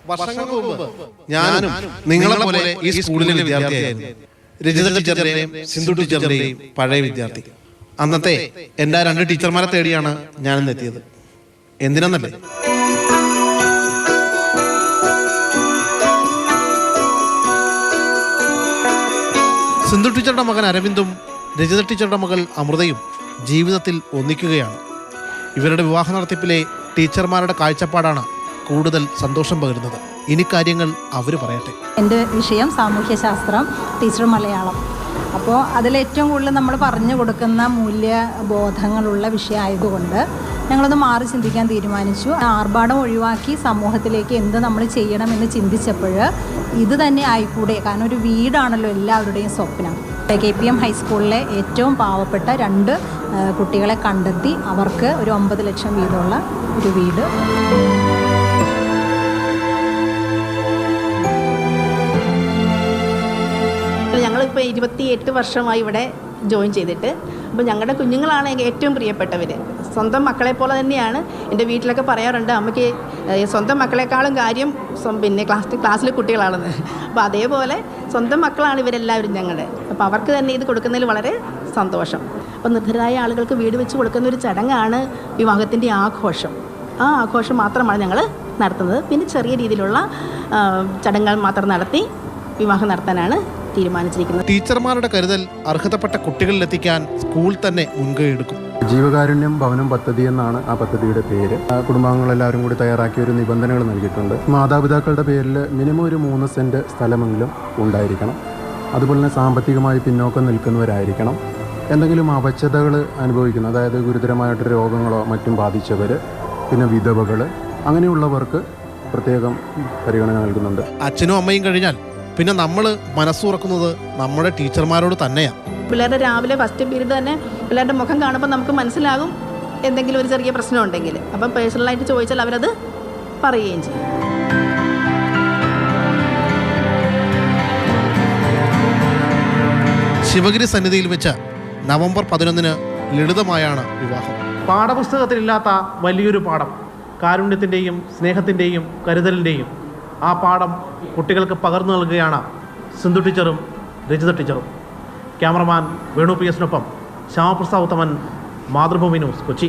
വർഷങ്ങൾക്ക് മുമ്പ് ഞാനും നിങ്ങളെ പോലെ ഈ സ്കൂളിലെ വിദ്യാർത്ഥിയായിരുന്നു. രജിത ടീച്ചറിന്റെയും സിന്ധു ടീച്ചറിന്റെയും പഴയ വിദ്യാർത്ഥി. അന്നത്തെ എൻ്റെ 2 ടീച്ചർമാരെ തേടിയാണ് ഞാനിന്ന് എത്തിയത്. എന്തിനെന്നല്ലേ, സിന്ധു ടീച്ചറുടെ മകൻ അരവിന്ദും രജിത ടീച്ചറുടെ മകൾ അമൃതയും ജീവിതത്തിൽ ഒന്നിക്കുകയാണ്. ഇവരുടെ വിവാഹ നടത്തിപ്പിലെ ടീച്ചർമാരുടെ കാഴ്ചപ്പാടാണ് കൂടുതൽ സന്തോഷം പകരുന്നത്. ഇനി കാര്യങ്ങൾ അവർ പറയട്ടെ. എൻ്റെ വിഷയം സാമൂഹ്യശാസ്ത്രം, ടീച്ചർ മലയാളം. അപ്പോൾ അതിലേറ്റവും കൂടുതൽ നമ്മൾ പറഞ്ഞു കൊടുക്കുന്ന മൂല്യബോധങ്ങളുള്ള വിഷയമായതുകൊണ്ട് ഞങ്ങളത് മാറി ചിന്തിക്കാൻ തീരുമാനിച്ചു. ആർഭാടം ഒഴിവാക്കി സമൂഹത്തിലേക്ക് എന്ത് നമ്മൾ ചെയ്യണമെന്ന് ചിന്തിച്ചപ്പോൾ ഇത് തന്നെ ആയിക്കൂടെ, കാരണം ഒരു വീടാണല്ലോ എല്ലാവരുടെയും സ്വപ്നം. KPM ഹൈസ്കൂളിലെ ഏറ്റവും പാവപ്പെട്ട 2 കുട്ടികളെ കണ്ടെത്തി അവർക്ക് ഒരു 9 ലക്ഷം വീതമുള്ള ഒരു വീട്. ഞങ്ങളിപ്പോൾ 28 വർഷമായി ഇവിടെ ജോയിൻ ചെയ്തിട്ട്. അപ്പോൾ ഞങ്ങളുടെ കുഞ്ഞുങ്ങളാണ് ഏറ്റവും പ്രിയപ്പെട്ടവർ. സ്വന്തം മക്കളെ പോലെ തന്നെയാണ്. എൻ്റെ വീട്ടിലൊക്കെ പറയാറുണ്ട്, അമ്മയ്ക്ക് സ്വന്തം മക്കളെക്കാളും കാര്യം പിന്നെ ക്ലാസ്സിലെ കുട്ടികളാണെന്ന്. അപ്പോൾ അതേപോലെ സ്വന്തം മക്കളാണ് ഇവരെല്ലാവരും ഞങ്ങളുടെ. അപ്പോൾ അവർക്ക് തന്നെ ഇത് കൊടുക്കുന്നതിൽ വളരെ സന്തോഷം. അപ്പോൾ നിർധരായ ആളുകൾക്ക് വീട് വെച്ച് കൊടുക്കുന്ന ഒരു ചടങ്ങാണ് വിവാഹത്തിൻ്റെ ആഘോഷം. ആ ആഘോഷം മാത്രമാണ് ഞങ്ങൾ നടത്തുന്നത്. പിന്നെ ചെറിയ രീതിയിലുള്ള ചടങ്ങുകൾ മാത്രം നടത്തി വിവാഹം നടത്താനാണ് തീരുമാനിച്ചിരിക്കുന്നത്. ടീച്ചർമാരുടെ കരുതൽ അർഹതപ്പെട്ട കുട്ടികളിലെത്തിക്കാൻ സ്കൂൾ തന്നെ മുൻകൈ എടുക്കും. ജീവകാരുണ്യം ഭവനം പദ്ധതി എന്നാണ് ആ പദ്ധതിയുടെ പേര്. കുടുംബാംഗങ്ങളെല്ലാവരും കൂടി തയ്യാറാക്കിയ ഒരു നിബന്ധനകൾ നൽകിയിട്ടുണ്ട്. മാതാപിതാക്കളുടെ പേരിൽ മിനിമം ഒരു 3 സെൻറ്റ് സ്ഥലമെങ്കിലും ഉണ്ടായിരിക്കണം. അതുപോലെ തന്നെ സാമ്പത്തികമായി പിന്നോക്കം നിൽക്കുന്നവരായിരിക്കണം. എന്തെങ്കിലും അവശതകൾ അനുഭവിക്കുന്ന, അതായത് ഗുരുതരമായിട്ട് രോഗങ്ങളോ മറ്റും ബാധിച്ചവർ, പിന്നെ വിധവകൾ, അങ്ങനെയുള്ളവർക്ക് പ്രത്യേകം പരിഗണന നൽകുന്നുണ്ട്. അച്ഛനും അമ്മയും കഴിഞ്ഞാൽ പിന്നെ നമ്മൾ മനസ്സുറക്കുന്നത് നമ്മുടെ ടീച്ചർമാരോട് തന്നെയാണ്. പിള്ളേരുടെ രാവിലെ ഫസ്റ്റ് പീരീഡ് തന്നെ പിള്ളേരുടെ മുഖം കാണുമ്പോൾ നമുക്ക് മനസ്സിലാകും എന്തെങ്കിലും ഒരു ചെറിയ പ്രശ്നം ഉണ്ടെങ്കിൽ. അപ്പം പേഴ്സണലായിട്ട് ചോദിച്ചാൽ അവരത് പറയുകയും ചെയ്യും. ശിവഗിരി സന്നിധിയിൽ വെച്ച് നവംബർ 11 ലളിതമായാണ് വിവാഹം. പാഠപുസ്തകത്തിലില്ലാത്ത വലിയൊരു പാഠം, കാരുണ്യത്തിൻ്റെയും സ്നേഹത്തിൻ്റെയും കരുതലിൻ്റെയും ആ പാഠം കുട്ടികൾക്ക് പകർന്നു നൽകുകയാണ് സിന്ധു ടീച്ചറും രജിത ടീച്ചറും. ക്യാമറമാൻ വേണു PS-നൊപ്പം ശ്യാമപ്രസാദ് ഉത്തമൻ, മാതൃഭൂമി ന്യൂസ്, കൊച്ചി.